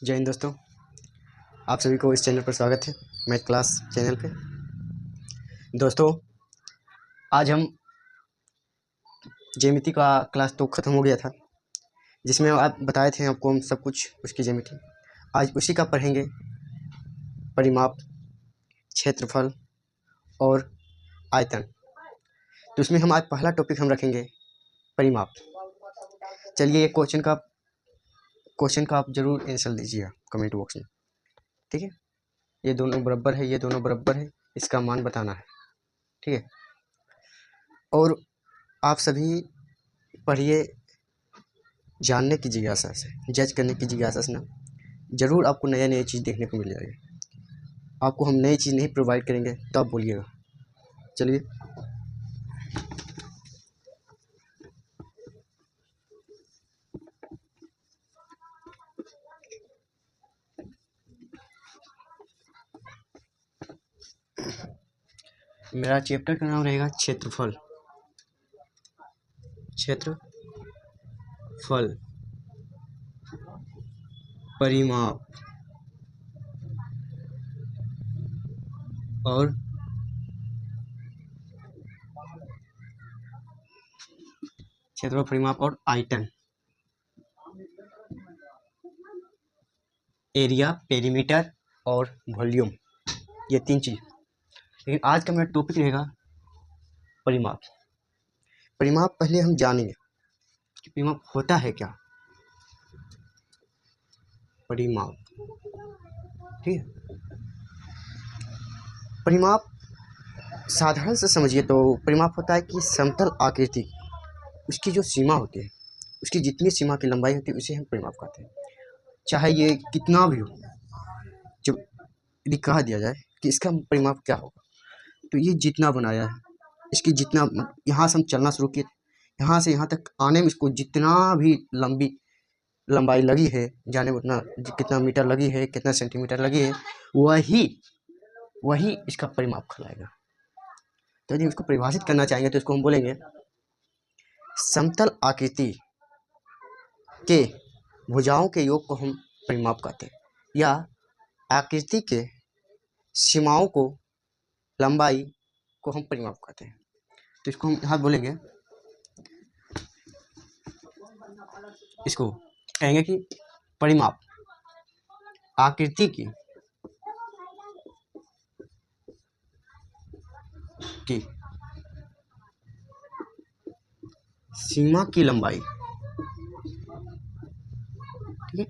जय हिंद दोस्तों, आप सभी को इस चैनल पर स्वागत है। मैथ क्लास चैनल पे। दोस्तों, आज हम ज्यामिति का क्लास तो ख़त्म हो गया था, जिसमें आप बताए थे आपको हम सब कुछ उसकी ज्यामिति। आज उसी का पढ़ेंगे, परिमाप, क्षेत्रफल और आयतन। तो उसमें हम आज पहला टॉपिक हम रखेंगे परिमाप। चलिए, क्वेश्चन का आप ज़रूर आंसर दीजिएगा कमेंट बॉक्स में, ठीक है। ये दोनों बराबर है, ये दोनों बराबर है, इसका मान बताना है, ठीक है। और आप सभी पढ़िए जानने की जिज्ञासा से, जज करने की जिज्ञासा से ना, ज़रूर आपको नया नया चीज़ देखने को मिल जाएगी। आपको हम नई चीज़ नहीं प्रोवाइड करेंगे तो आप बोलिएगा। चलिए, मेरा चैप्टर का नाम रहेगा क्षेत्रफल। क्षेत्रफल, परिमाप और क्षेत्रफल, परिमाप और आयतन। एरिया, पेरीमीटर और वॉल्यूम, ये तीन चीज़। लेकिन आज का मेरा टॉपिक रहेगा परिमाप। परिमाप पहले हम जानेंगे कि परिमाप होता है क्या। परिमाप, ठीक है। परिमाप साधारण से समझिए तो परिमाप होता है कि समतल आकृति, उसकी जो सीमा होती है, उसकी जितनी सीमा की लंबाई होती है उसे हम परिमाप कहते हैं। चाहे ये कितना भी हो, जब यदि कहा दिया जाए कि इसका परिमाप क्या होगा, तो ये जितना बनाया है, इसकी जितना, यहाँ से हम चलना शुरू किए, यहाँ से यहाँ तक आने में इसको जितना भी लंबाई लगी है, जाने उतना कितना मीटर लगी है, कितना सेंटीमीटर लगी है, वही इसका परिमाप कहलाएगा। तो यदि इसको परिभाषित करना चाहेंगे तो इसको हम बोलेंगे समतल आकृति के भुजाओं के योग को हम परिमाप कहते हैं, या आकृति के सीमाओं को, लंबाई को हम परिमाप कहते हैं। तो इसको हम यहाँ बोलेंगे, इसको कहेंगे कि परिमाप आकृति की सीमा की लंबाई, ठीक है।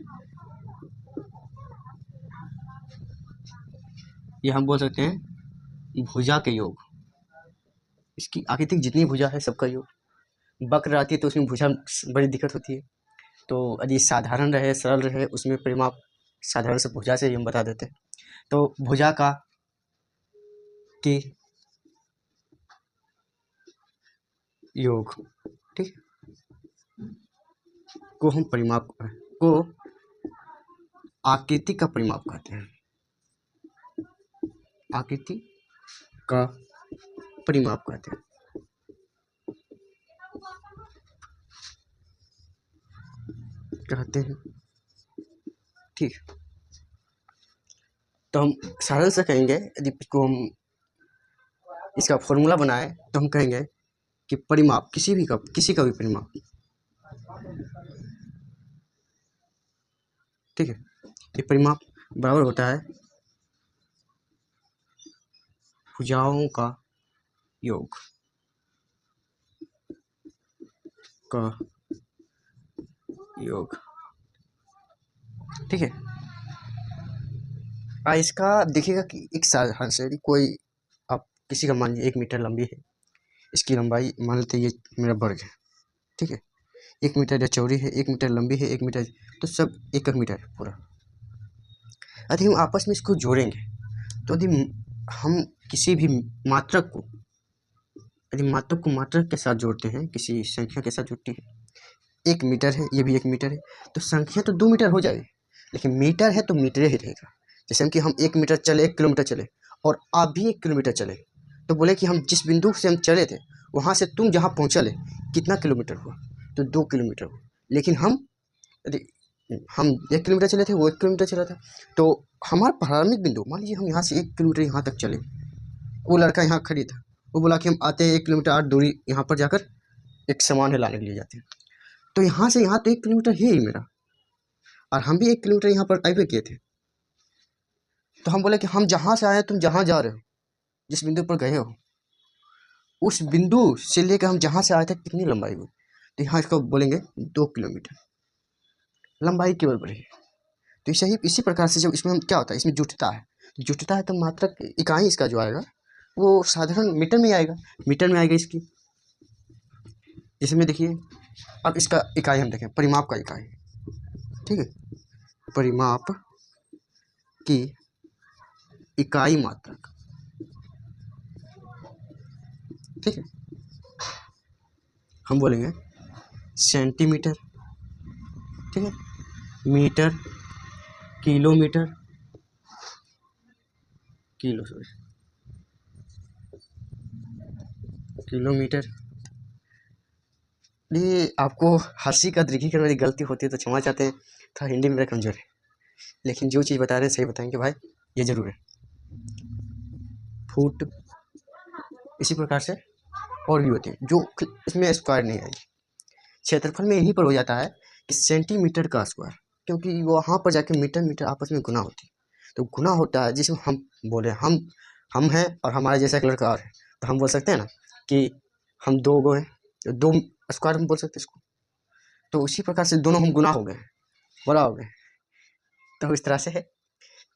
ये हम बोल सकते हैं भुजा के योग, इसकी आकृति की जितनी भुजा है सबका योग। वक्र रहती है तो उसमें भुजा बड़ी दिक्कत होती है। तो यदि साधारण रहे, सरल रहे, उसमें परिमाप साधारण से भुजा से ही हम बता देते हैं। तो भुजा का की योग, ठीक, को हम परिमाप को आकृति का परिमाप कहते हैं। आकृति का परिमाप कहते हैं, ठीक। तो हम सरल से कहेंगे, यदि इसको हम इसका फॉर्मूला बनाए तो हम कहेंगे कि परिमाप किसी का भी परिमाप, ठीक है, ये परिमाप बराबर होता है भुजाओं का योग का योग, ठीक है। इसका देखिएगा कि एक साधारण से, यदि कोई, आप किसी का मान लीजिए 1 मीटर लंबी है, इसकी लंबाई मान लेते हैं, ये मेरा वर्ग है, ठीक है। 1 मीटर या चौड़ी है, 1 मीटर लंबी है, 1 मीटर, तो सब 1 मीटर है पूरा। यदि हम आपस में इसको जोड़ेंगे तो यदि हम किसी भी मात्रक को, यदि मात्रक को मात्रक के साथ जोड़ते हैं, किसी संख्या के साथ जोड़ते हैं, 1 मीटर है, ये भी 1 मीटर है, तो संख्या तो 2 मीटर हो जाएगी, लेकिन मीटर है तो मीटर ही रहेगा। जैसे कि हम 1 मीटर चले, 1 किलोमीटर चले, और आप भी 1 किलोमीटर चले, तो बोले कि हम जिस बिंदु से हम चले थे वहाँ से तुम जहाँ पहुँचले कितना किलोमीटर हुआ, तो 2 किलोमीटर हुआ। लेकिन हम यदि हम 1 किलोमीटर चले थे, वो 1 किलोमीटर चला था। तो हमारा प्रारंभिक बिंदु, मान लीजिए हम यहाँ से 1 किलोमीटर यहाँ तक चले, वो लड़का यहाँ खड़ी था, वो बोला कि हम आते हैं 1 किलोमीटर 8 दूरी यहाँ पर जाकर एक सामान है लाने के लिए जाते हैं। तो यहाँ से यहाँ तो 1 किलोमीटर है ही मेरा, और हम भी 1 किलोमीटर यहाँ पर आए किए थे। तो हम बोले कि हम जहाँ से आए तुम जहाँ जा रहे हो, जिस बिंदु पर गए हो, उस बिंदु से लेकर हम जहाँ से आए थे कितनी लंबाई हुई। तो यहाँ इसको बोलेंगे 2 किलोमीटर लंबाई केवल बढ़ी। तो इसी प्रकार से जब इसमें हम क्या होता है, इसमें जुटता है, तो जुटता है तो मात्रक इकाई इसका जो आएगा वो साधारण मीटर में आएगा, मीटर में आएगा इसकी। इसमें देखिए अब इसका इकाई हम देखें, परिमाप का इकाई, ठीक है, परिमाप की इकाई मात्रक, ठीक है, हम बोलेंगे सेंटीमीटर, ठीक है, मीटर, किलोमीटर, किलोमीटर। ये आपको हंसी का तरीके की मेरी गलती होती है तो क्षमा चाहते हैं, था हिंदी मेरा कमजोर है, लेकिन जो चीज़ बता रहे हैं सही बताएंगे भाई, ये जरूर है। फुट, इसी प्रकार से और भी होते हैं जो इसमें स्क्वायर नहीं आएगी। क्षेत्रफल में यहीं पर हो जाता है कि सेंटीमीटर का स्क्वायर, क्योंकि वहाँ पर जाके मीटर मीटर आपस में गुना होती है, तो गुना होता है जिसमें हम बोले हम हैं और हमारे जैसा एक लड़का और है, तो हम बोल सकते हैं ना कि हम 2 गो हैं, तो 2 स्क्वायर हम बोल सकते हैं इसको। तो उसी प्रकार से दोनों हम गुना हो गए, बड़ा हो गए, तो इस तरह से है।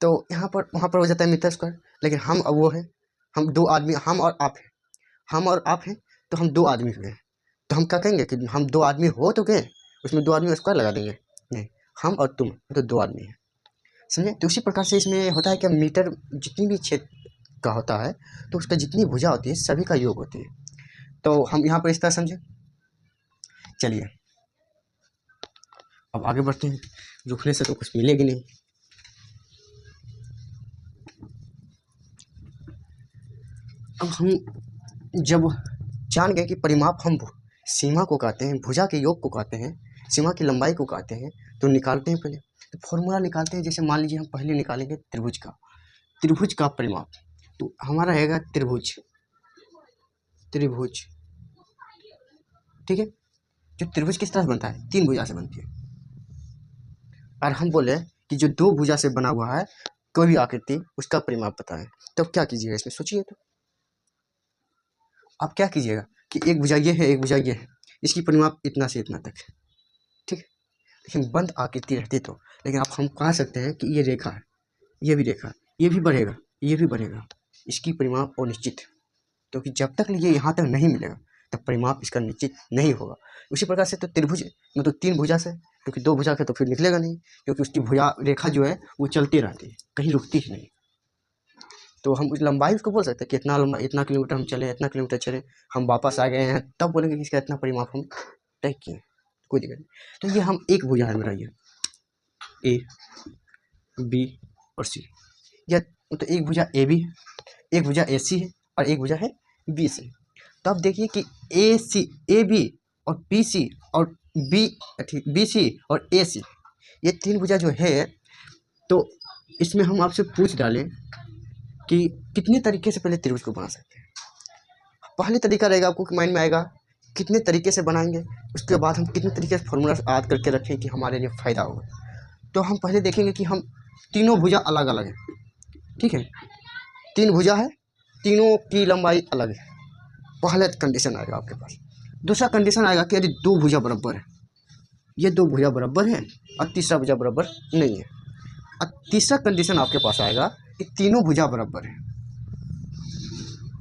तो यहाँ पर वहाँ पर हो जाता है मीटर स्क्वायर, लेकिन हम अब वो है, हम 2 आदमी, हम और आप हैं, हम और आप हैं, तो हम 2 आदमी हुए। तो हम क्या कहेंगे कि हम 2 आदमी हो तो गए, उसमें 2 आदमी स्क्वायर लगा देंगे, नहीं, हम और तुम तो 2 आदमी हैं, समझे। तो उसी प्रकार से इसमें होता है कि मीटर जितनी भी क्षेत्र का होता है तो उसका जितनी भुजा होती है सभी का योग होती है। तो हम यहाँ पर इस तरह समझे। चलिए अब आगे बढ़ते हैं, रुकने से तो कुछ मिलेगी नहीं। अब हम जब जान गए कि परिमाप हम सीमा को कहते हैं, भुजा के योग को कहते हैं, सीमा की लंबाई को कहते हैं, तो निकालते हैं पहले, तो फॉर्मूला निकालते हैं। जैसे मान लीजिए हम पहले निकालेंगे त्रिभुज का परिमाप, तो हमारा रहेगा त्रिभुज, ठीक है। जो त्रिभुज किस तरह से बनता है, 3 भुजा से बनती है, और हम बोले कि जो 2 भुजा से बना हुआ है कोई भी आकृति उसका परिमाप बताएं, तो क्या कीजिएगा इसमें सोचिए। तो आप क्या कीजिएगा कि एक भुजा ये है, एक भुजा ये है, इसकी परिमाप इतना से इतना तक है, ठीक है। लेकिन बंद आकृति रहती तो, लेकिन आप हम कह सकते हैं कि ये रेखा है, ये भी रेखा, ये भी बढ़ेगा, ये भी बढ़ेगा, इसकी परिमाप अनिश्चित है, क्योंकि जब तक ये यहाँ तक नहीं मिलेगा तब परिमाप इसका निश्चित नहीं होगा। उसी प्रकार से तो त्रिभुज मतलब 3 भुजा से, क्योंकि 2 भुजा के तो फिर निकलेगा नहीं, क्योंकि उसकी भुजा रेखा जो है वो चलती रहती है, कहीं रुकती ही नहीं। तो हम उस लंबाई उसको बोल सकते हैं कि इतना लंबा, इतना किलोमीटर हम चले, इतना किलोमीटर चले, हम वापस आ गए हैं, तब बोलेंगे कि इसका इतना परिमाप हम तय किए, कोई दिक्कत नहीं। तो ये हम एक भुजा है मेरा, ये ए बी और सी, या तो एक भुजा ए बी है, एक भुजा ए सी है और एक भुजा है बी सी। तो आप देखिए कि ए सी, ए बी और बी सी और बी सी और ए सी, ये 3 भुजा जो है, तो इसमें हम आपसे पूछ डालें कि कितने तरीके से पहले त्रिभुज को बना सकते हैं। पहले तरीका रहेगा आपको माइंड में आएगा कितने तरीके से बनाएंगे, उसके बाद हम कितने तरीके से फॉर्मूला याद करके रखें कि हमारे लिए फ़ायदा होगा। तो हम पहले देखेंगे कि हम तीनों भुजा अलग अलग है, ठीक है, 3 भुजा है, तीनों की लंबाई अलग है, पहला कंडीशन आएगा आपके पास। दूसरा कंडीशन आएगा कि यदि 2 भुजा बराबर है, ये 2 भुजा बराबर है और तीसरा भुजा बराबर नहीं है, और तीसरा कंडीशन आपके पास आएगा कि तीनों भुजा बराबर है,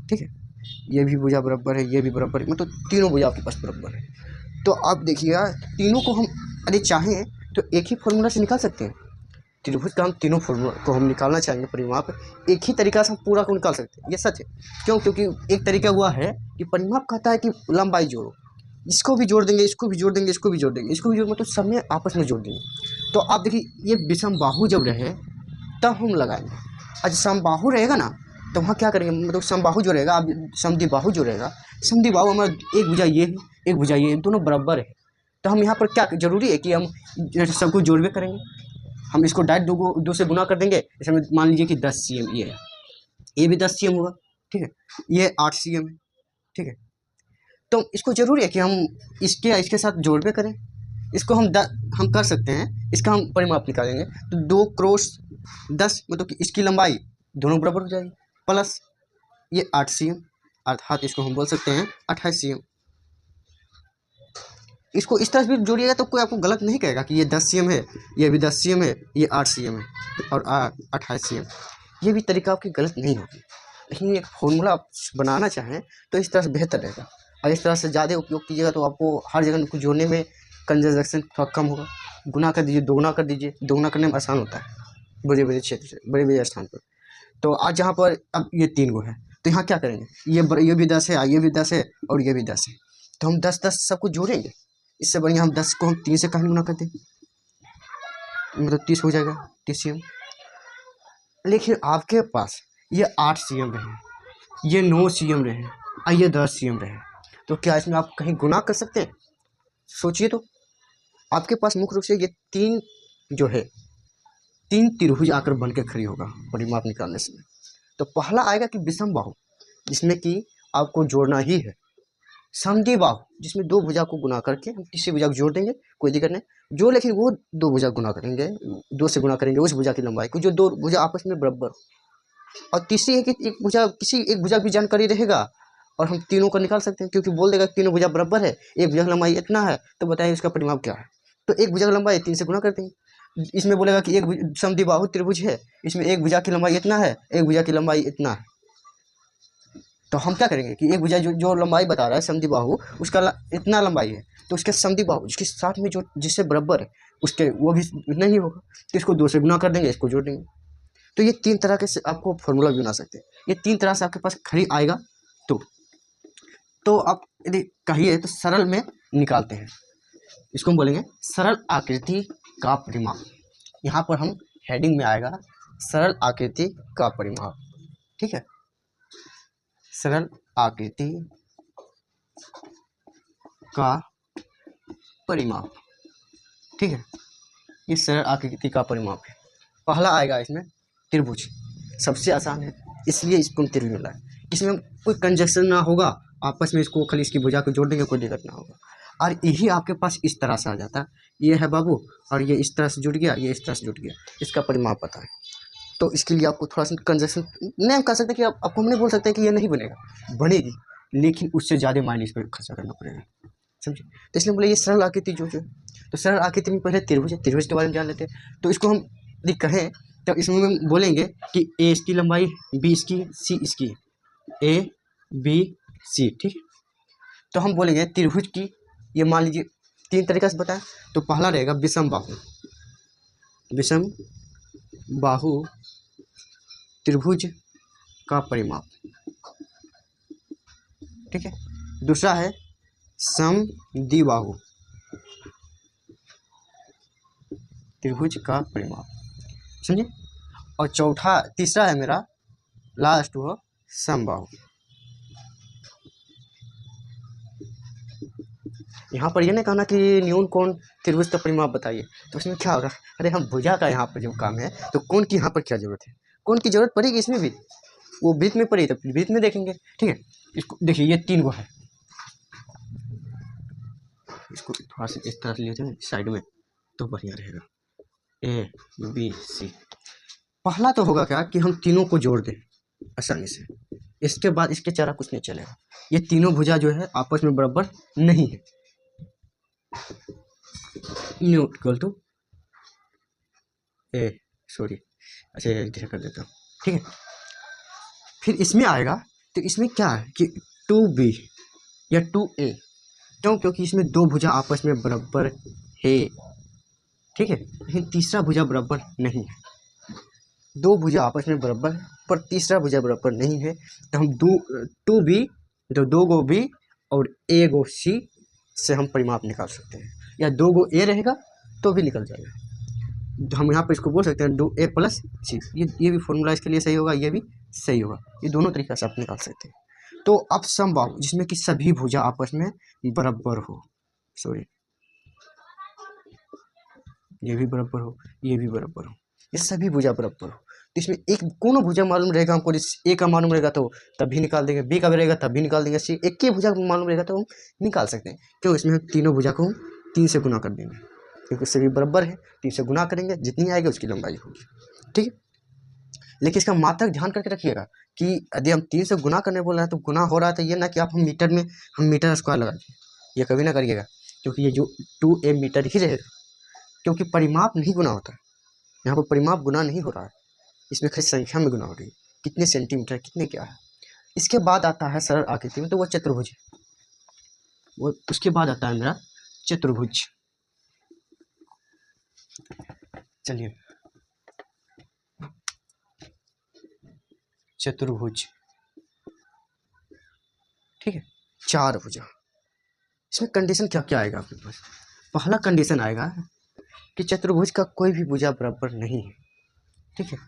ठीक है, ये भी भुजा बराबर है, ये भी बराबर है, मतलब तीनों भुजा आपके पास बराबर है। तो आप देखिएगा तीनों को हम यदि चाहें तो एक ही फॉर्मूला से निकाल सकते हैं। त्रिभुज का हम तीनों फॉर्मूला को हम निकालना चाहेंगे परिमाप, एक ही तरीका से हम पूरा को निकाल सकते हैं, ये सच है। क्यों? क्योंकि एक तरीका हुआ है कि परिमाप कहता है कि लंबाई जोड़ो, इसको भी जोड़ देंगे, इसको भी जोड़ देंगे, इसको भी जोड़ देंगे, इसको भी जोड़, मतलब सब में आपस में जोड़ देंगे। तो आप देखिए ये विषम बाहु जब रहे तब हम लगाएंगे, और समबाहु रहेगा ना तो वहाँ क्या करेंगे, मतलब समबाहु जो रहेगा, अब समद्विबाहु जो रहेगा, समद्विबाहु हमारा एक भुजा ये है, एक भुजा ये, दोनों बराबर है, तो हम यहाँ पर क्या जरूरी है कि हम सबको जोड़वे करेंगे। हम इसको डायरेक्ट दो से गुना कर देंगे। इसमें मान लीजिए कि 10 cm ये है, ये भी 10 cm होगा, ठीक है, ये 8 cm है, ठीक है। तो इसको जरूरी है कि हम इसके साथ जोड़वे करें। इसको हम कर सकते हैं, इसका हम परिमाप निकालेंगे। तो 2 क्रॉस 10 मतलब कि इसकी लंबाई दोनों बराबर हो जाएगी, प्लस ये 8 cm, अर्थात इसको हम बोल सकते हैं 28 cm। इसको इस तरह से भी जोड़िएगा तो कोई आपको गलत नहीं कहेगा कि ये 10 cm है, ये भी 10 cm है, ये 8 cm है और 28 cm। ये भी तरीका आपकी गलत नहीं होगी। लेकिन एक फॉर्मूला आप बनाना चाहें तो इस तरह से बेहतर रहेगा, और इस तरह से ज़्यादा उपयोग कीजिएगा तो आपको हर जगह को जोड़ने में कंजक्शन थोड़ा कम होगा। गुना कर दीजिए, दोगुना कर दीजिए, दोगुना करने में आसान होता है बड़े बड़े क्षेत्र से, बड़े बड़े स्थान पर। तो आज यहाँ पर अब ये 3 गो है, तो यहाँ क्या करेंगे, ये भी 10 है, ये भी 10 है और ये भी 10 है, तो हम 10-10 सबको जोड़ेंगे। इससे बढ़िया हम 10 को हम 3 से कहीं गुना कर दें, मतलब 30 हो जाएगा, 30 cm। लेकिन आपके पास ये 8 cm रहे, ये 9 cm रहे और ये 10 cm रहे, तो क्या इसमें आप कहीं गुना कर सकते हैं? सोचिए तो। आपके पास मुख्य रूप से ये 3 जो है, 3 त्रिभुज आकर बन के खड़ी होगा परिमाप निकालने से। तो पहला आएगा कि विषम बाहु, जिसमें कि आपको जोड़ना ही है। समद्वि बाहु, जिसमें 2 भुजा को गुना करके हम तीसरी भुजा को जोड़ देंगे, कोई दिक्कत नहीं। जो लेकिन वो 2 भुजा गुना करेंगे, 2 से गुना करेंगे उस भुजा की लंबाई को, जो 2 भुजा आपस में बराबर हो। और तीसरी है कि एक भुजा, किसी एक भुजा की जानकारी रहेगा और हम तीनों का निकाल सकते हैं, क्योंकि बोल देगा तीनों भुजा बराबर है, एक भुजा की लंबाई इतना है, तो बताइए उसका परिमाप क्या है। तो एक भुजा की लंबाई 3 से गुना कर देंगे। इसमें बोलेगा कि एक समद्वि बाहु त्रिभुज है, इसमें एक भुजा की लंबाई इतना है, एक भुजा की लंबाई इतना है। तो हम क्या करेंगे कि एक भुजा जो लंबाई बता रहा है समद्वि बाहु, उसका इतना लंबाई है, तो उसके समद्वि बाहु जिसके साथ में जो जिससे बराबर है उसके वो भी इतना ही होगा, तो इसको 2 से गुना कर देंगे, इसको जोड़ देंगे। तो ये 3 तरह के से आपको फॉर्मूला भी बना सकते हैं। ये 3 तरह से आपके पास खड़ी आएगा। तो आप यदि कहिए तो सरल में निकालते हैं। इसको हम बोलेंगे सरल आकृति का परिमाप। यहाँ पर हम हेडिंग में आएगा सरल आकृति का परिमाप, ठीक है, सरल आकृति का परिमाप, ठीक है। ये सरल आकृति का परिमाप है। पहला आएगा इसमें त्रिभुज, सबसे आसान है इसलिए इसको त्रिभुज मिला है। इसमें कोई कंजक्शन ना होगा, आपस में इसको खाली इसकी भुजा को जोड़ देंगे, कोई दिक्कत ना होगा। और यही आपके पास इस तरह से आ जाता है, ये है बाबू और ये इस तरह से जुड़ गया, ये इस तरह से जुड़ गया, इसका परिमाप पता है। तो इसके लिए आपको थोड़ा सा कंजक्शन नहीं कर सकते कि आपको हम नहीं बोल सकते कि ये नहीं बनेगा, बनेगी, लेकिन उससे ज़्यादा माइनस पर खर्चा करना पड़ेगा, समझे। तो इसलिए बोले ये सरल आकृति जो है, तो सरल आकृति में पहले त्रिभुज है, त्रिभुज के बारे में जान लेते हैं। तो इसको हम यदि कहें तो इसमें हम बोलेंगे कि ए इसकी लंबाई, बी इसकी, सी इसकी, ए बी सी, ठीक है। तो हम बोलेंगे त्रिभुज की, ये मान लीजिए 3 तरीका से बताएं। तो पहला रहेगा विषम बाहु, विषम बाहु त्रिभुज का परिमाप, ठीक है। दूसरा है समद्विबाहु त्रिभुज का परिमाप, समझे। और तीसरा है मेरा लास्ट वो समबाहु। यहाँ पर ये नहीं कहना कि न्यून कोण त्रिभुज का परिमाप बताइए, तो उसमें क्या होगा, अरे हम भुजा का यहाँ पर जो काम है, तो कोण की यहाँ पर क्या जरूरत है, कोण की जरूरत पड़ेगी इसमें भी, वो वृत्त में पड़ी तो वृत्त में देखेंगे, ठीक है। इसको देखिए ये 3 गो है, इसको थोड़ा सा इस तरह से लेते हैं साइड में तो बढ़िया रहेगा, ए बी सी। पहला तो होगा क्या कि हम तीनों को जोड़ दें आसानी से, इसके बाद इसके चारा कुछ नहीं चलेगा। ये तीनों भुजा जो है आपस में बराबर नहीं है, not equal to A, sorry, अच्छा ऐसे कर देता हूँ, ठीक है। फिर इसमें आएगा तो इसमें क्या है कि 2b या 2a, क्यों, क्योंकि इसमें 2 भुजा आपस में बराबर है, ठीक है। लेकिन तीसरा भुजा बराबर नहीं है, 2 भुजा आपस में बराबर है पर तीसरा भुजा बराबर नहीं है, तो हम 2b तो 2 गो b और 1 गो c से हम परिमाप निकाल सकते हैं, या 2 गो a रहेगा तो भी निकल जाएगा। तो हम यहाँ पर इसको बोल सकते हैं 2a प्लस c, ये भी फॉर्मूला इसके लिए सही होगा, ये भी सही होगा, ये दोनों तरीका से आप निकाल सकते हैं। तो अब समबाहु जिसमें कि सभी भुजा आपस में बराबर हो, सॉरी ये भी बराबर हो, ये भी बराबर हो, ये सभी भुजा बराबर हो। तो इसमें एक कोनो भुजा मालूम रहेगा हमको, ए का मालूम रहेगा तो तब भी निकाल देंगे, बी का भी रहेगा तब भी निकाल देंगे, सी एक ही भुजा मालूम रहेगा तो हम निकाल सकते हैं। क्यों? इसमें हम तीनों भुजा को 3 से गुना कर देंगे, क्योंकि सभी बराबर है। 3 से गुना करेंगे, जितनी आएगी उसकी लंबाई होगी। ठीक है, लेकिन इसका मात्रक ध्यान करके रखिएगा कि यदि हम 3 से गुना करने बोल रहे हैं तो गुना हो रहा है, तो ये ना कि आप हम मीटर स्क्वायर लगा दें, ये कभी ना करिएगा, क्योंकि ये जो 2a मीटर ही रहेगा, क्योंकि परिमाप नहीं गुना होता है। यहाँ पर परिमाप गुना नहीं हो रहा है, इसमें खाली संख्या में गुना हो रही है, कितने सेंटीमीटर कितने क्या है। इसके बाद आता है सरल आकृति में, तो वो चतुर्भुज, वो उसके बाद आता है मेरा चतुर्भुज। चलिए, चतुर्भुज, ठीक है, 4 भुजा। इसमें कंडीशन क्या क्या आएगा आपके पास? पहला कंडीशन आएगा कि चतुर्भुज का कोई भी भुजा बराबर नहीं है। ठीक है,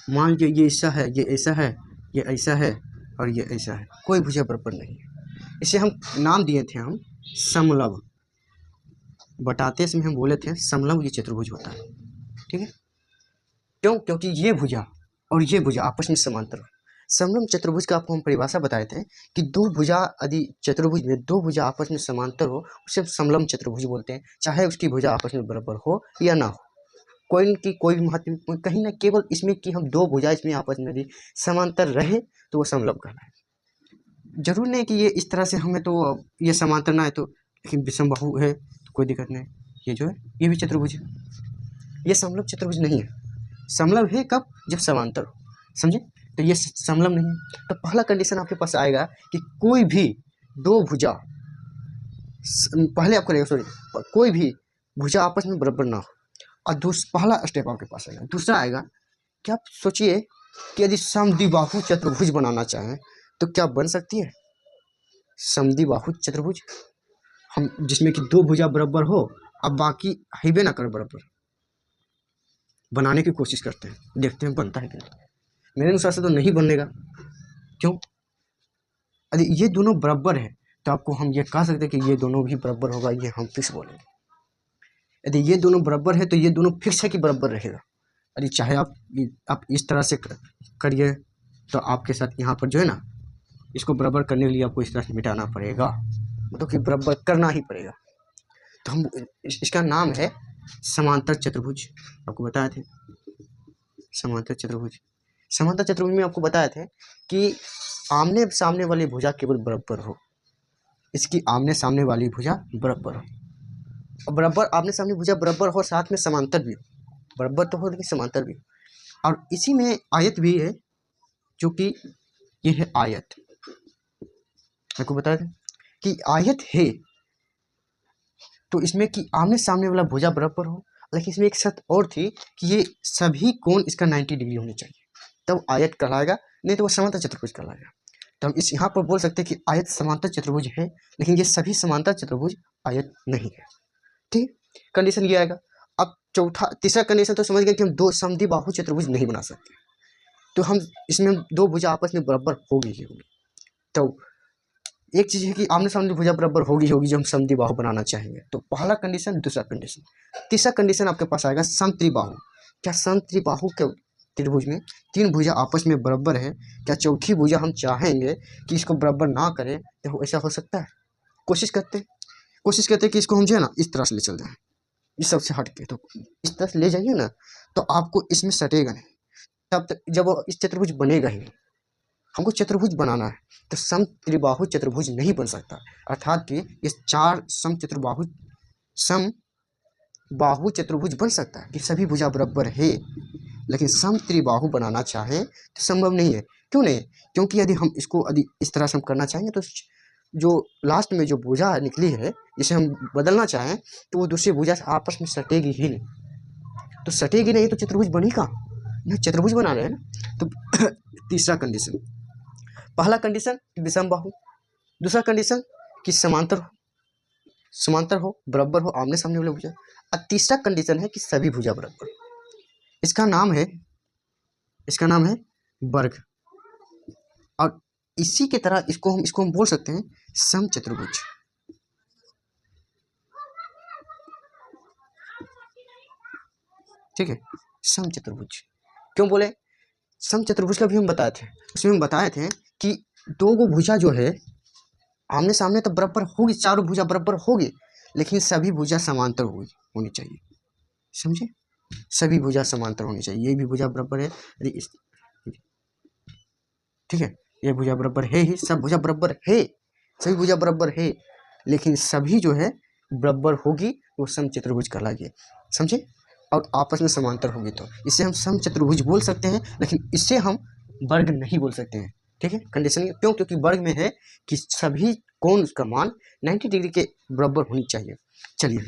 मान लीजिए ये ऐसा है, ये ऐसा है, ये ऐसा है और ये ऐसा है, कोई भुजा बराबर नहीं है। इसे हम नाम दिए थे हम समलव, बताते समय हम बोले थे समलव ये चतुर्भुज होता है। ठीक है, क्यों? क्योंकि ये भुजा और ये भुजा आपस में समांतर हो। समलव चतुर्भुज का आपको हम परिभाषा बताए थे कि दो भुजा यदि चतुर्भुज में दो भुजा आपस में समांतर हो उसे समलव चतुर्भुज बोलते हैं, चाहे उसकी भुजा आपस में बराबर हो या ना हो, कोई की कोई भी महत्व कहीं ना, केवल इसमें कि हम दो भुजा इसमें आपस में यदि समांतर रहे तो वो समलव कहलाए। जरूर नहीं कि ये इस तरह से हमें तो ये समांतर ना है तो, लेकिन विषम बाहु है तो कोई दिक्कत नहीं, ये जो है ये भी चतुर्भुज है, ये समलव चतुर्भुज नहीं है। समलव है कब? जब समांतर हो, समझे? तो ये समलव नहीं है। तो पहला कंडीशन आपके पास आएगा कि कोई भी दो भुजा, पहले आपको रहेगा सॉरी, कोई भी भुजा आपस में बराबर ना हो। और पहला स्टेप आपके पास आएगा। दूसरा आएगा कि आप सोचिए कि यदि समद्विबाहु चतुर्भुज बनाना चाहें तो क्या बन सकती है समद्विबाहु चतुर्भुज, हम जिसमें कि दो भुजा बराबर हो अब बाकी हिबे ना कर बराबर, बनाने की कोशिश करते हैं, देखते हैं बनता है कि नहीं। मेरे अनुसार से तो नहीं बनेगा। क्यों? यदि ये दोनों बराबर है तो आपको हम ये कह सकते हैं कि ये दोनों भी बराबर होगा, ये हम फिक्स बोलेंगे। यदि ये दोनों बराबर है तो ये दोनों फिक्स है कि बराबर रहेगा। यदि चाहे आप इस तरह से करिए तो आपके साथ यहाँ पर जो है ना, इसको बराबर करने के लिए आपको इस तरह से मिटाना पड़ेगा, मतलब कि बराबर करना ही पड़ेगा। तो हम इसका नाम है समांतर चतुर्भुज, आपको बताए थे समांतर चतुर्भुज। समांतर चतुर्भुज में आपको बताए थे कि आमने सामने वाली भुजा केवल बराबर हो, इसकी आमने सामने वाली भुजा बराबर हो, और बराबर आमने सामने भुजा बराबर हो, साथ में समांतर भी हो, बराबर तो हो लेकिन समांतर भी हो। और इसी में आयत भी है, जो कि ये है आयत, आपको बताया था कि आयत है तो इसमें कि आमने सामने वाला भुजा बराबर हो, लेकिन इसमें एक शर्त और थी कि ये सभी कोण इसका 90 डिग्री होने चाहिए, तब आयत कहलाएगा, नहीं तो वो समांतर चतुर्भुज कहलाएगा। तो हम इस यहाँ पर बोल सकते हैं कि आयत समांतर चतुर्भुज है, लेकिन ये सभी समांतर चतुर्भुज आयत नहीं है। ठीक, कंडीशन ये आएगा। अब तीसरा कंडीशन तो समझ गए कि हम दो समद्विबाहु चतुर्भुज नहीं बना सकते, तो हम इसमें दो भुजा आपस में बराबर होगी ही होगी। तो एक चीज़ है कि आमने सामने भुजा बराबर होगी जो हम समद्विबाहु बनाना चाहेंगे। तो पहला कंडीशन, दूसरा कंडीशन, तीसरा कंडीशन आपके पास आएगा समत्रिबाहु। क्या समत्रिबाहु के त्रिभुज में तीन भुजा आपस में बराबर है, क्या चौथी भुजा हम चाहेंगे कि इसको बराबर ना करें, तो ऐसा हो सकता है? कोशिश करते हैं कि इसको हम जो है ना इस तरह से ले चल जाएं, इस सबसे हट के, तो इस तरह से ले जाइए ना तो आपको इसमें सटेगा नहीं, तब तक जब वो इस चतुर्भुज बनेगा ही नहीं। हमको चतुर्भुज बनाना है तो समत्रिबाहु चतुर्भुज नहीं बन सकता, अर्थात कि ये चार समबाहु चतुर्भुज बन सकता है कि सभी भुजा बराबर है, लेकिन समत्रिबाहु बनाना चाहे तो संभव नहीं है। क्यों नहीं? क्योंकि यदि हम इसको यदि इस तरह से हम करना चाहेंगे तो जो लास्ट में जो भुजा निकली है जिसे हम बदलना चाहें तो वो दूसरी भुजा से आपस में सटेगी ही नहीं, तो सटेगी नहीं तो चतुर्भुज बनी कहाँ? नहीं, चतुर्भुज बना रहे हैं ना। तो तीसरा कंडीशन, पहला कंडीशन विषम बाहु, दूसरा कंडीशन कि समांतर हो बराबर हो आमने सामने वाले भुजा, और तीसरा कंडीशन है कि सभी भुजा बराबर। इसका नाम है वर्ग, और इसी के तरह इसको हम बोल सकते हैं समचतुर्भुज। ठीक है। समचतुर्भुज क्यों बोले? समचतुर्भुज का भी हम बताए थे, उसमें हम बताए थे कि दो गो भुजा जो है आमने सामने तो बराबर होगी, चारों भुजा बराबर होगी, लेकिन सभी भुजा समांतर होनी चाहिए, समझे? सभी भुजा समांतर होनी चाहिए। ये भी भुजा बराबर है, ठीक है, ये भुजा बराबर है ही, सब भुजा बराबर है, सभी भुजा बराबर है, लेकिन सभी जो है बराबर होगी वो समचतुर्भुज कहलाएगी, समझे? और आपस में समांतर होगी तो इसे हम समचतुर्भुज बोल सकते हैं, लेकिन इसे हम वर्ग नहीं बोल सकते हैं, ठीक है। कंडीशन क्यों? क्योंकि वर्ग में है कि सभी कोण का मान 90 डिग्री के बराबर होनी चाहिए। चलिए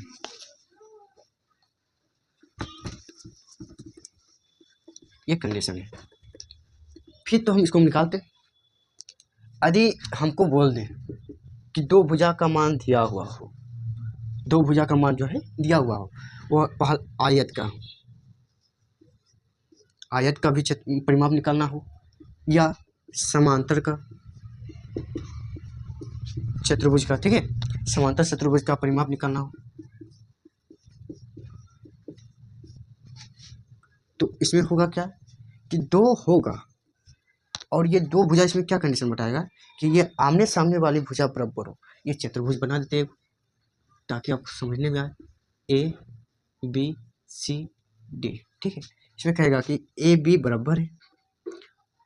ये कंडीशन है, फिर तो हम इसको निकालते। यदि हमको बोल दें कि दो भुजा का मान दिया हुआ हो, दो भुजा का मान जो है दिया हुआ हो, वो पहला आयत का भी परिमाप निकालना हो, या समांतर का चतुर्भुज का, ठीक है, समांतर चतुर्भुज का परिमाप निकालना हो, तो इसमें होगा क्या कि दो होगा, और ये दो भुजा, इसमें क्या कंडीशन बताएगा कि ये आमने सामने वाली भुजा बराबर हो। ये चतुर्भुज बना देते हैं ताकि आपको समझने में आए, ए बी सी डी, ठीक है। इसमें कहेगा कि ए बी बराबर है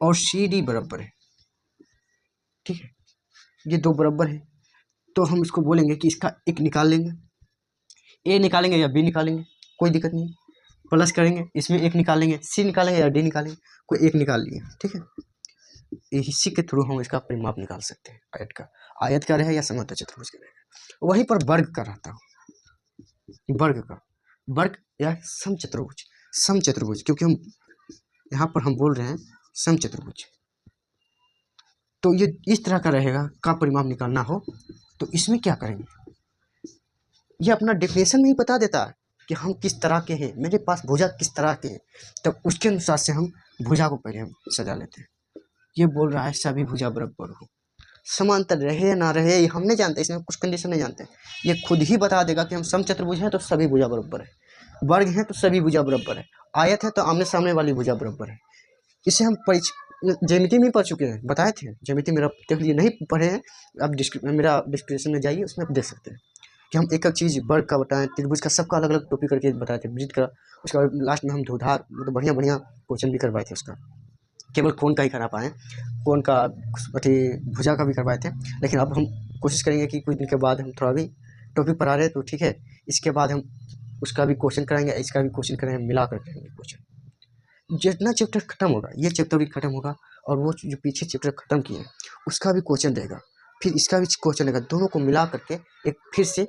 और सी डी बराबर है, ठीक है, ये दो बराबर है, तो हम इसको बोलेंगे कि इसका एक निकाल लेंगे, ए निकालेंगे या बी निकालेंगे, कोई दिक्कत नहीं, प्लस करेंगे, इसमें एक निकालेंगे, सी निकालेंगे या डी निकालेंगे, कोई एक निकाल लिए, ठीक है। इसी के थ्रू हम इसका परिमाप निकाल सकते हैं, आयत का रहे या समांतर चतुर्भुज का रहे। वहीं पर वर्ग का रहता हूँ, वर्ग या समचतुर्भुज, क्योंकि हम यहाँ पर हम बोल रहे हैं समचतुर्भुज, तो ये इस तरह का रहेगा। का परिमाप निकालना हो तो इसमें क्या करेंगे, ये अपना डेफिनेशन में ही बता देता है कि हम किस तरह के हैं, मेरे पास भुजा किस तरह के हैं, तो उसके अनुसार से हम भुजा को पहले हम सजा लेते हैं। ये बोल रहा है सभी भुजा बराबर हो, समांतर रहे या ना रहे ये हम नहीं जानते, इसमें कुछ कंडीशन नहीं जानते, ये खुद ही बता देगा कि हम समचतुर्भुज हैं तो सभी भुजा बराबर है, वर्ग है तो सभी भुजा बराबर है, आयत है तो आमने सामने वाली भुजा बराबर है। इसे हम ज्यामिति में पढ़ चुके हैं, बताए थे ज्यामिति, मेरा देख लीजिए, नहीं पढ़े हैं आप मेरा डिस्क्रिप्शन में जाइए, उसमें आप देख सकते हैं कि हम एक एक चीज़ वर्ग का बताएं, त्रिभुज का, सबका अलग अलग टॉपिक करके बताए थे, वृत्त का, उसका लास्ट में हम धुधार मतलब बढ़िया बढ़िया क्वेश्चन भी करवाए थे उसका, केवल कोण का ही करा पाए, कोण का भुजा का भी करवाए थे। लेकिन अब हम कोशिश करेंगे कि कुछ दिन के बाद हम थोड़ा भी टॉपिक पढ़ा रहे तो ठीक है, इसके बाद हम उसका भी क्वेश्चन कराएंगे, इसका भी क्वेश्चन करेंगे, मिला कर करेंगे क्वेश्चन। जितना चैप्टर खत्म होगा, ये चैप्टर भी खत्म होगा और वो जो पीछे चैप्टर खत्म किए उसका भी क्वेश्चन रहेगा, फिर इसका भी क्वेश्चन रहेगा, दोनों को मिला करके एक फिर से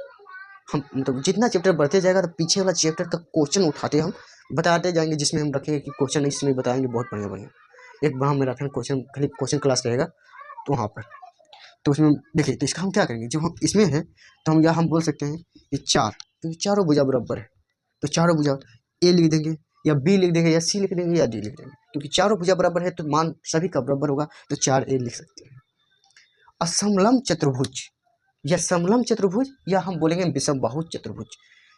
हम मतलब जितना चैप्टर बढ़ते जाएगा तो पीछे वाला चैप्टर का क्वेश्चन उठाते हम बताते जाएंगे, जिसमें हम रखेंगे कि क्वेश्चन इसमें बताएंगे बहुत बढ़िया बढ़िया। एक बार हम रखेंगे क्वेश्चन, खाली क्वेश्चन क्लास रहेगा तो वहाँ पर, तो उसमें देखिए, तो इसका हम क्या करेंगे, जब हम इसमें हैं तो हम हम बोल सकते हैं कि चार, क्योंकि चारों भुजा बराबर है, तो चारों भुजा ए लिख देंगे या बी लिख देंगे या सी लिख देंगे या डी लिख देंगे, क्योंकि चारों भुजा बराबर है तो मान सभी का बराबर होगा, तो 4a लिख सकते हैं। असमलम चतुर्भुज या समलम चतुर्भुज, या हम बोलेंगे विषम बाहु चतुर्भुज।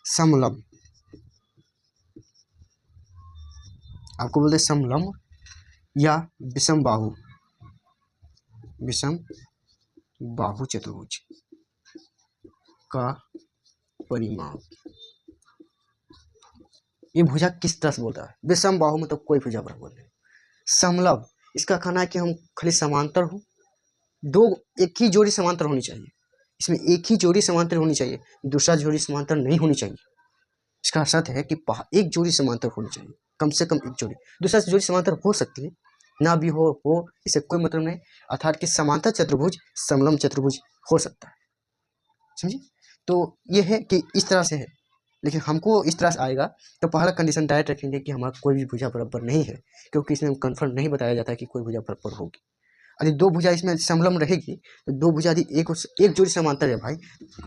समलम, आपको बोलते समलम या विषम बाहु चतुर्भुज का परिमाप। ये भुजा किस तरह से बोलता है, विषम बाहु में तो कोई भुजा बराबर नहीं, समलम इसका कहना है कि हम खाली समांतर हो, दो एक ही जोड़ी समांतर होनी चाहिए, इसमें एक ही जोड़ी समांतर होनी चाहिए, दूसरा जोड़ी समांतर नहीं होनी चाहिए। इसका अर्थ है कि एक जोड़ी समांतर होनी चाहिए, कम से कम एक जोड़ी, दूसरा जोड़ी समांतर हो सकती है ना भी हो इससे कोई मतलब नहीं, अर्थात कि समांतर चतुर्भुज समलम चतुर्भुज हो सकता है, समझिए। तो ये है कि इस तरह से है, लेकिन हमको इस तरह से आएगा तो पहला कंडीशन डायरेक्ट रखेंगे कि हमारा कोई भी भुजा बराबर नहीं है, क्योंकि इसमें कन्फर्म नहीं बताया जाता है कि कोई भुजा बराबर होगी। यदि दो भुजा इसमें समलम रहेगी तो दो भुजा यदि एक जोड़ी समांतर है भाई,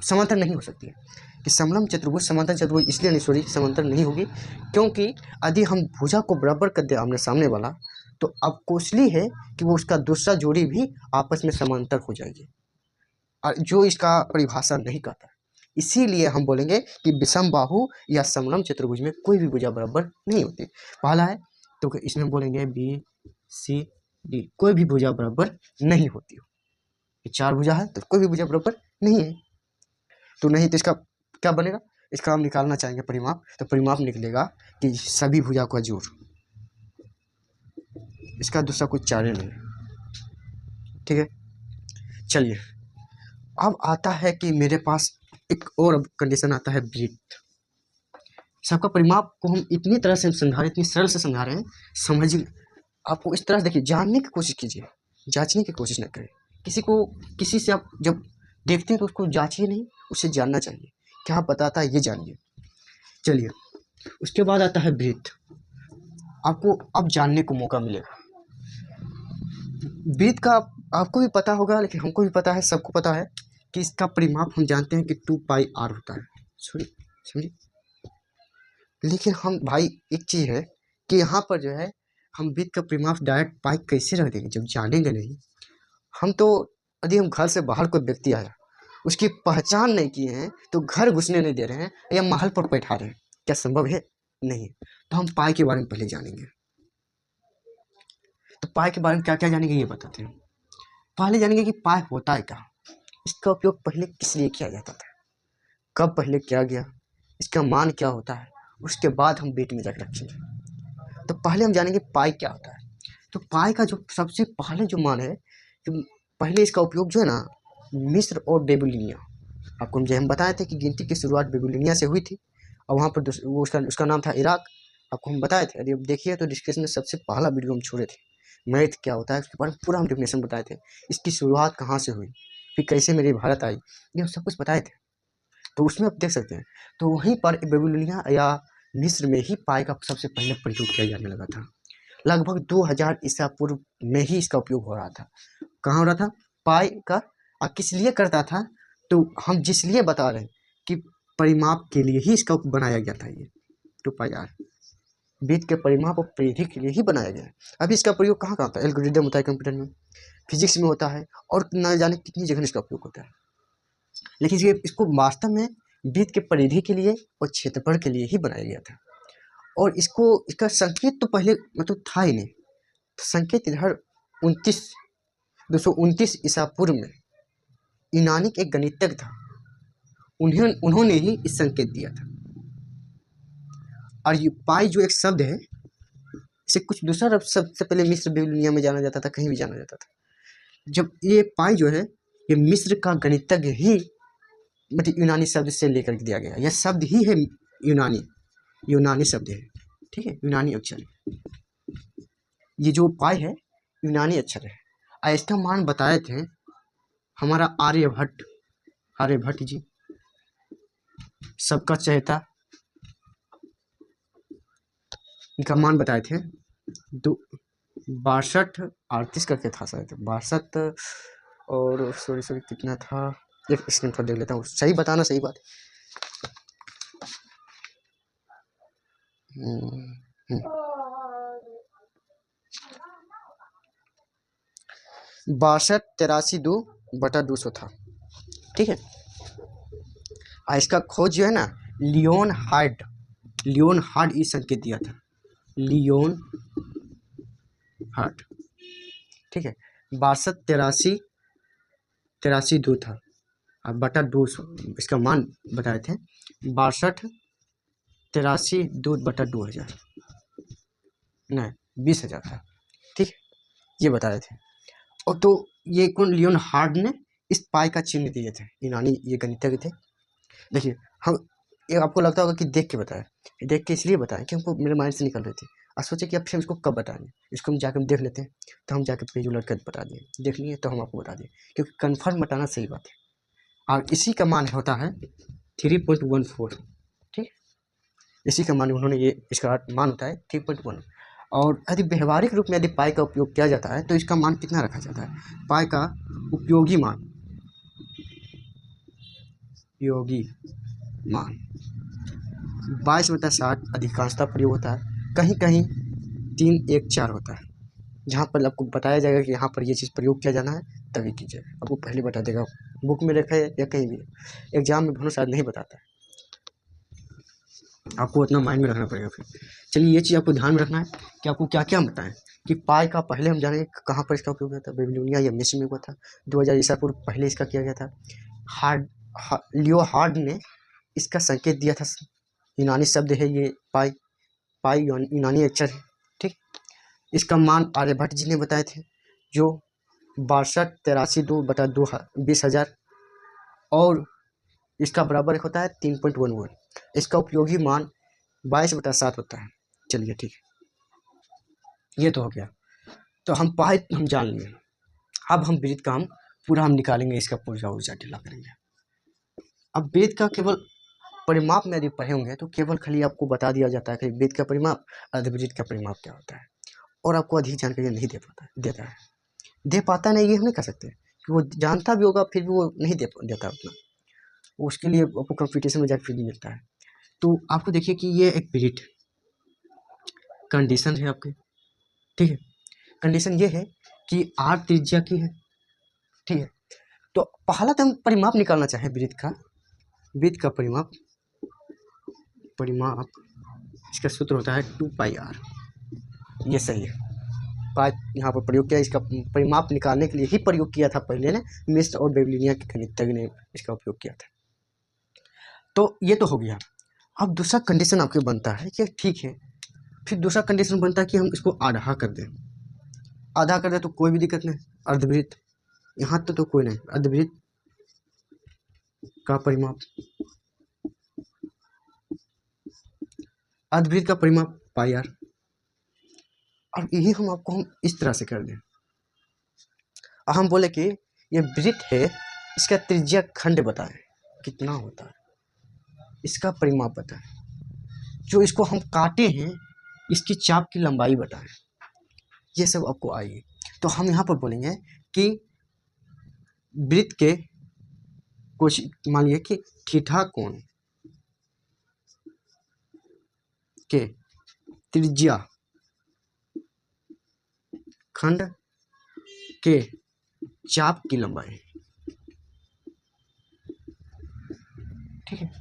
समांतर नहीं हो सकती है, कि समलम चतुर्भुज समांतर चतुर्भुज इसलिए नहीं, सॉरी, समांतर नहीं होगी, क्योंकि यदि हम भुजा को बराबर कर दे आमने सामने वाला, तो अब कोसली है कि वो उसका दूसरा जोड़ी भी आपस में समांतर हो जाएगी, और जो इसका परिभाषा नहीं कहता, इसीलिए हम बोलेंगे कि विषम बाहु या समलंब चतुर्भुज में कोई भी भुजा बराबर नहीं होती। पहला है तो इसमें बोलेंगे बी सी डी, कोई भी भुजा बराबर नहीं होती। चार भुजा है तो कोई भी भुजा बराबर नहीं है, तो नहीं तो इसका क्या बनेगा, इसका हम निकालना चाहेंगे परिमाप, तो परिमाप निकलेगा कि सभी भुजा का जोड़, इसका दूसरा कुछ चार्य नहीं है। ठीक है, चलिए अब आता है कि मेरे पास एक और कंडीशन आता है वृत्त। सबका परिमाप को हम इतनी तरह से समझा रहे हैं, इतनी सरल से समझा रहे हैं, समझिए आपको इस तरह से देखिए, जानने की कोशिश कीजिए, जांचने की कोशिश न करें। किसी से आप जब देखते हैं तो उसको जांचिए नहीं, उससे जानना चाहिए, क्या बताता है ये जानिए। चलिए उसके बाद आता है वृत्त, आपको अब जानने को मौका मिलेगा। वृत्त का आपको भी पता होगा, लेकिन हमको भी पता है, सबको पता है कि इसका परिमाप हम जानते हैं कि 2πr होता है, समझिए। लेकिन हम भाई एक चीज़ है कि यहाँ पर जो है हम वृत्त का परिमाप डायरेक्ट पाई कैसे रख देंगे जब जानेंगे नहीं। हम तो यदि हम घर से बाहर कोई व्यक्ति आया, उसकी पहचान नहीं किए हैं तो घर घुसने नहीं दे रहे हैं या महल पर बैठा रहे हैं, क्या संभव है? नहीं। तो हम पाई के बारे में पहले जानेंगे। तो पाई के बारे में क्या क्या जानेंगे ये बताते हैं। पहले जानेंगे कि पाई होता है क्या, इसका उपयोग पहले किस लिए किया जाता था, कब पहले किया गया, इसका मान क्या होता है, उसके बाद हम वृत्त में जाकर रखेंगे। तो पहले हम जानेंगे पाई क्या होता है। तो पाई का जो सबसे पहले जो मान है, तो पहले इसका उपयोग जो है ना मिस्र और बेबीलोनिया, आपको हम बताए थे कि गिनती की शुरुआत बेबीलोनिया से हुई थी और वहाँ पर वो उसका नाम था इराक, आपको हम बताए थे। यदि आप देखिए तो डिस्कशन में सबसे पहला वीडियो हम छोड़े थे, मैथ क्या होता है उसके बारे में पूरा हम डेफिनेशन बताए थे, इसकी शुरुआत कहाँ से हुई, फिर कैसे मेरे भारत आई, ये हम सब कुछ बताए थे। तो उसमें आप देख सकते हैं, तो वहीं पर बेबीलोनिया या मिस्र में ही पाई का सबसे पहले प्रयोग किया जाने लगा था। लगभग 2000 ईसा पूर्व में ही इसका उपयोग हो रहा था। कहाँ हो रहा था पाई का, और किस लिए करता था, तो हम जिस लिए बता रहे हैं कि परिमाप के लिए ही इसका बनाया गया था। ये 2πr वृत्त के परिमाप और परिधि के लिए ही बनाया गया है। अभी इसका प्रयोग कहाँ कहाँ होता है, एल्गोरिदम होता है कंप्यूटर में, फिजिक्स में होता है, और न जाने कितनी जगह इसका उपयोग होता है। लेकिन इसको वास्तव में वृत्त के परिधि के लिए और क्षेत्रफल के लिए ही बनाया गया था। और इसका संकेत तो पहले मतलब था ही नहीं, तो संकेत इधर 229 ईसा पूर्व में यूनानी एक गणितज्ञ था, उन्होंने ही इस संकेत दिया था। और ये पाई जो एक शब्द है, इसे कुछ दूसरा सबसे पहले मिस्र बेबीलोनिया में जाना जाता था, कहीं भी जाना जाता था। जब ये पाई जो है ये मिस्र का गणितज्ञ ही मतलब यूनानी शब्द से लेकर दिया गया, यह शब्द ही है यूनानी शब्द है, ठीक है, यूनानी अक्षर है। ये जो पाई है यूनानी अक्षर है। इसका मान बताए थे हमारा आर्यभट्ट जी, सबका चहेता, इनका मान बताए थे 6238 करके था शायद, 62 और सॉरी कितना था, एक स्क्रीन पर देख लेता हूँ, सही बताना, सही बात। 6283/200 था, ठीक है। इसका खोज जो है ना लियोन हार्ड इस संकेत दिया था, लियोन हार्ड, ठीक है। 6283/2 था और बटा 200 इसका मान बताए थे, 6283/2/2000 नहीं 20,000 था, ठीक है, ये बताए थे। और तो ये कौन, लियोन हार्ड ने इस पाई का चिन्ह दिए थे, यूनानी ये गणितज्ञ थे। देखिए हम ये आपको लगता होगा कि देख के बताया, देख के इसलिए बताया कि हमको मेरे माइंड से निकल रही थी, और सोचे कि अब फिर इसको कब बताएंगे, इसको हम जाकर देख लेते हैं। तो हम जाकर पेज उलट कर बता दिए, देख लिए तो हम आपको बता दिए, क्योंकि कन्फर्म बताना सही बात है। और इसी का मान होता है 3.14, ठीक, इसी का मान उन्होंने ये इसका मान होता है 3.1। और यदि व्यवहारिक रूप में यदि पाई का उपयोग किया जाता है तो इसका मान कितना रखा जाता है, पाई का उपयोगी मान 22/60 अधिकांशतः प्रयोग होता है, कहीं कहीं 314 होता है, जहाँ पर आपको बताया जाएगा कि यहाँ पर ये चीज़ प्रयोग किया जाना है तभी कीजिएगा। आपको पहले बता देगा, बुक में रखा है या कहीं भी। एग्जाम में भरोसा नहीं बताता है, आपको उतना माइंड में रखना पड़ेगा। फिर चलिए, ये चीज़ आपको ध्यान में रखना है कि आपको क्या क्या बताएं कि पाई का पहले हम जानेंगे कहाँ पर इसका उपयोग हुआ था। बेबीलोनिया या मिस्र में हुआ था, 2000 ईसा पूर्व पहले इसका किया गया था। लियो हार्ड ने इसका संकेत दिया था। यूनानी शब्द है ये पाई, पाई यूनानी अक्षर है, ठीक। इसका मान आर्यभट्ट जी ने बताए थे, जो 6283/20,000 और इसका बराबर होता है 3.11। इसका उपयोगी मान 22/7 होता है। चलिए ठीक है, ये तो हो गया। तो हम पाई हम जान लिए। अब हम वृत्त का हम पूरा हम निकालेंगे, इसका पूरा ऊर्जा ढीला करेंगे। अब वेद का केवल परिमाप में यदि पढ़े होंगे तो केवल खाली आपको बता दिया जाता है कि वेद का परिमाप, अर्धवृत्त का परिमाप क्या होता है, और आपको अधिक जानकारी नहीं देता है। दे पाता नहीं, ये हम नहीं कह सकते कि वो जानता भी होगा फिर भी वो नहीं देता उतना। उसके लिए आपको कंपटीशन में जाकर फिर भी मिलता है। तो आपको देखिए कि ये एक वृत्त कंडीशन है आपके, ठीक है। कंडीशन ये है कि आर त्रिज्या की है, ठीक है। तो पहला तो हम परिमाप निकालना चाहें वृत्त का परिमाप इसका सूत्र होता है 2πr। ये सही है, पाई यहाँ पर प्रयोग किया। इसका परिमाप निकालने के लिए ही प्रयोग किया था पहले ने मिस्र और बेबीलोनिया के गणितज्ञ ने इसका उपयोग किया था। तो ये तो हो गया। अब दूसरा कंडीशन आपके बनता है कि ठीक है, फिर दूसरा कंडीशन बनता है कि हम इसको आधा कर दें। आधा कर दें तो कोई भी दिक्कत नहीं। अर्धवृत्त यहाँ तो कोई नहीं। अर्धवृत्त का परिमाप, अर्धवृत्त का परिमाप पाई आर। और यही हम इस तरह से कर दें। और हम बोले कि ये वृत्त है, इसका त्रिज्या खंड बताएं कितना होता है, इसका परिमाप बताएं। जो इसको हम काटे हैं इसकी चाप की लंबाई बताएं। ये सब आपको आएगी। तो हम यहाँ पर बोलेंगे कि वृत्त के कुछ मान लीजिए कि थीटा कोण के त्रिज्या खंड के चाप की लंबाई, ठीक है।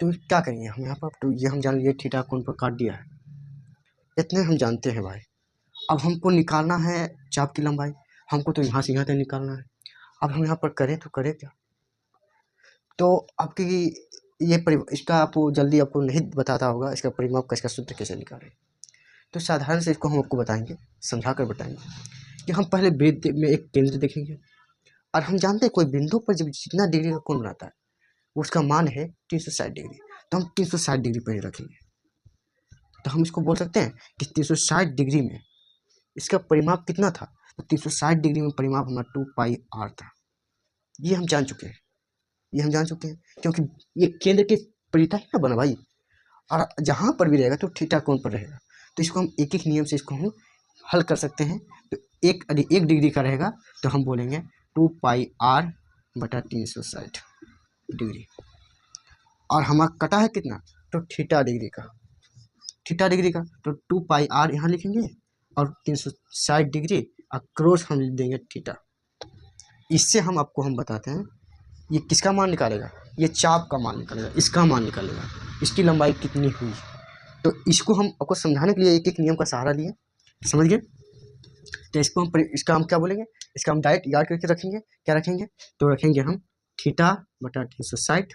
तो क्या करेंगे हम यहाँ पर, तो ये हम जान लिए थीटा कोण पर काट दिया है, इतने हम जानते हैं भाई। अब हमको निकालना है चाप की लंबाई, हमको तो यहाँ से यहाँ तक निकालना है। अब हम यहाँ पर करें तो करें क्या, तो आपकी इसका आपको जल्दी आपको नहीं बताता होगा इसका परिमाप का, इसका सूत्र कैसे निकालें। तो साधारण से इसको हम आपको बताएंगे, समझा कर बताएंगे कि हम पहले वृत्त में एक केंद्र देखेंगे और हम जानते हैं कोई बिंदु पर जब जितना डिग्री का कोण बनाता है उसका मान है 360 डिग्री। तो हम 360 डिग्री पर ही रखेंगे। तो हम इसको बोल सकते हैं कि 360 डिग्री में इसका परिमाप कितना था। तो 360 डिग्री में परिमाप हमारा 2πr था। ये हम जान चुके हैं, क्योंकि ये केंद्र के परिता ही ना बना भाई, और जहाँ पर भी रहेगा तो थीटा कोण पर रहेगा। तो इसको हम एक एक नियम से इसको हम हल कर सकते हैं। तो एक डिग्री का रहेगा तो हम बोलेंगे 2πr/360 डिग्री, और हमारा कटा है कितना, तो थीटा डिग्री का, तो 2πr यहाँ लिखेंगे और 360 डिग्री अक्रॉस हम लिख देंगे थीटा। इससे हम बताते हैं ये किसका मान निकालेगा, ये चाप का मान निकालेगा, इसका मान निकालेगा, इसकी लंबाई कितनी हुई। तो इसको हम आपको समझाने के लिए एक एक नियम का सहारा लिए, समझ गए। तो इसका हम क्या बोलेंगे, इसका हम डायरेक्ट याद करके रखेंगे। क्या रखेंगे, तो रखेंगे हम θ/360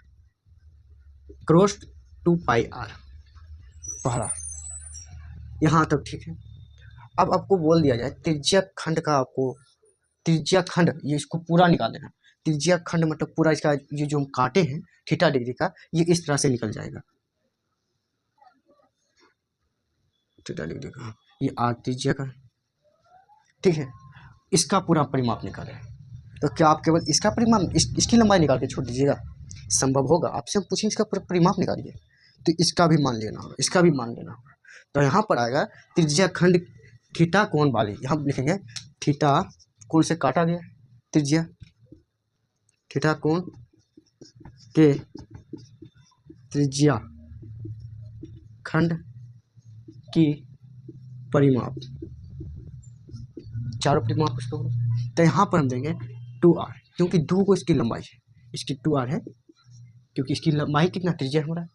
क्रॉस 2πr। पहला यहाँ तक ठीक है। अब आपको बोल दिया जाए त्रिज्या खंड का, आपको त्रिज्या खंड ये इसको पूरा निकाल देना। त्रिज्या खंड मतलब पूरा इसका ये जो हम काटे हैं थीटा डिग्री का, ये इस तरह से निकल जाएगा। थीटा डिग्री का ये आर त्रिज्या का, ठीक है। इसका पूरा परिमाप निकालें। तो क्या आप केवल इसका परिमाप इसकी लंबाई निकाल के छोड़ दीजिएगा, संभव होगा। आपसे हम पूछें इसका परिमाप निकालिए, तो इसका भी मान लेना होगा, इसका भी मान लेना होगा। तो यहाँ पर आएगा त्रिज्या खंड थीटा कोण वाली, यहाँ लिखेंगे थीटा कोण से काटा गया त्रिज्या, थीटा कोण के त्रिज्या खंड की परिमाप चारों परिमाप उसको होगा। तो यहाँ पर हम देंगे 2r, क्योंकि 2 को इसकी लंबाई है, इसकी 2r है, क्योंकि इसकी लंबाई कितना त्रिज्या हमारा।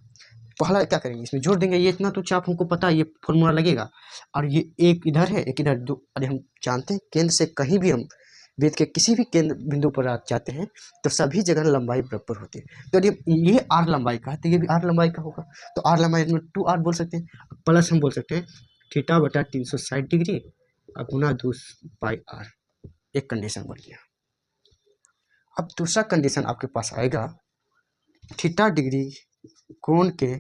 पहला क्या करेंगे, इसमें जोड़ देंगे, ये इतना तो चाप हमको पता है, ये फॉर्मूला लगेगा। और ये एक इधर है, एक इधर, दो। अरे हम जानते हैं केंद्र से कहीं भी हम वृत्त के किसी भी केंद्र बिंदु पर जाते हैं तो सभी जगह लंबाई बराबर होती है। तो ये r लंबाई का है तो ये भी r लंबाई का होगा, तो r लंबाई में 2r बोल सकते हैं, प्लस हम बोल सकते हैं थीटा बटा 360 डिग्री गुना 2πr। एक कंडीशन बन गया। अब दूसरा कंडीशन आपके पास आएगा, थीटा डिग्री कोण के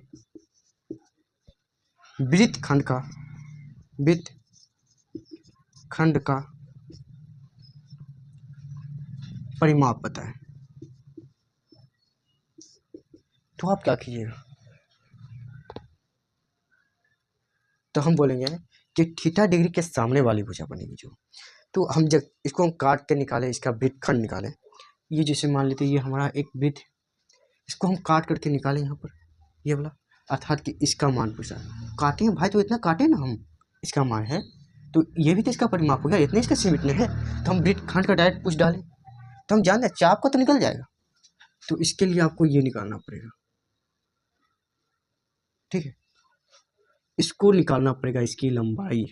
वृत्तखंड का परिमाप बताएं। तो आप क्या कीजिएगा, तो हम बोलेंगे कि थीटा डिग्री के सामने वाली भुजा बनेगी जो, तो हम जब इसको हम काट के निकालें, इसका वृत्तखंड निकालें, ये जैसे मान लेते हैं ये हमारा एक वृत्त, इसको हम काट करके निकालें यहाँ पर ये वाला, अर्थात कि इसका मान पूछा, काटे हैं भाई तो इतना काटे ना हम, इसका मान है तो ये भी तो इसका परिमाप हो गया, इतने इसका सीमित है, तो हम वृत्तखंड का डायरेक्ट पूछ डालें, तो हम जानते हैं चाप का तो निकल जाएगा। तो इसके लिए आपको ये निकालना पड़ेगा, ठीक है, इसको निकालना पड़ेगा, इसकी लंबाई